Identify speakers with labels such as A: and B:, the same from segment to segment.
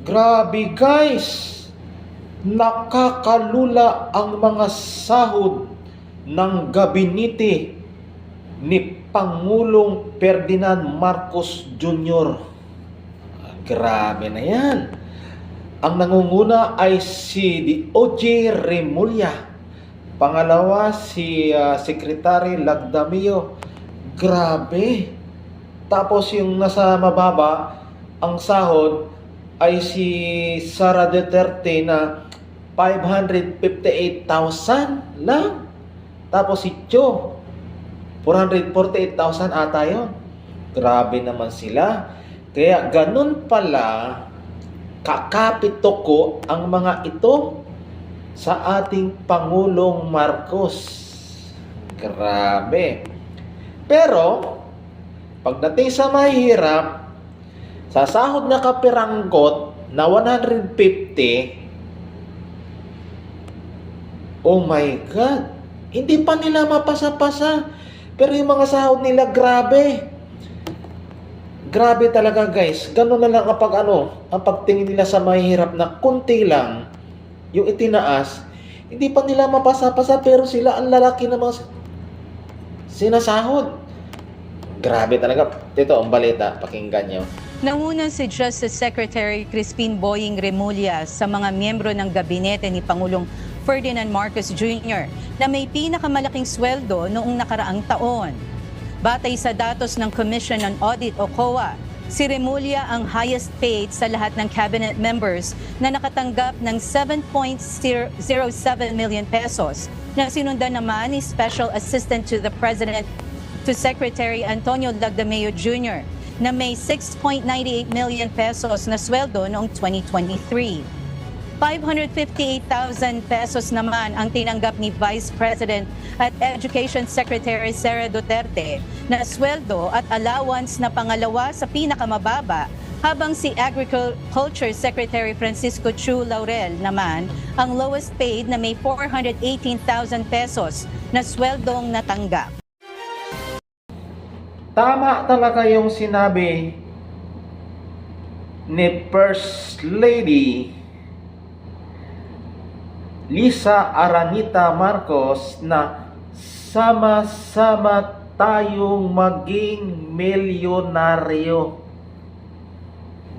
A: Grabe guys, nakakalula ang mga sahod ng gabinete ni Pangulong Ferdinand Marcos Jr. Grabe na yan. Ang nangunguna ay si D.O.J. Remulla. Pangalawa si Secretary Lagdamio. Grabe. Tapos yung nasa mababa, ang sahod ay si Sara Duterte na 558,000 lang. Tapos si Cho, 448,000 ata yun. Grabe naman sila. Kaya ganun pala kakapito ko ang mga ito sa ating Pangulong Marcos. Grabe. Pero, pagdating sa mahirap, sa sahod na kapiranggot na 150, oh my God, hindi pa nila mapasa-pasa. Pero yung mga sahod nila, grabe. Grabe talaga guys. Ganun na lang ang pagtingin nila sa mahirap na kunti lang yung itinaas. Hindi pa nila mapasa-pasa pero sila ang lalaki na mga sinasahod. Grabe talaga. Ito ang balita. Pakinggan nyo.
B: Nanguna si Justice Secretary Crispin Boying Remulla sa mga miyembro ng gabinete ni Pangulong Ferdinand Marcos Jr. na may pinakamalaking sweldo noong nakaraang taon. Batay sa datos ng Commission on Audit o COA, si Remulla ang highest paid sa lahat ng cabinet members na nakatanggap ng 7.07 million pesos na sinundan naman ni Special Assistant to the President to Secretary Antonio Lagdameo Jr. na may 6.98 million pesos na sweldo noong 2023. 558,000 pesos naman ang tinanggap ni Vice President at Education Secretary Sara Duterte na sweldo at allowance na pangalawa sa pinakamababa, habang si Agriculture Secretary Francisco Chu Laurel naman ang lowest paid na may 418,000 pesos na sweldong natanggap.
A: Tama talaga yung sinabi ni First Lady Lisa Aranita Marcos na sama-sama tayong maging milyonaryo.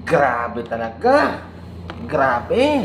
A: Grabe talaga. Grabe.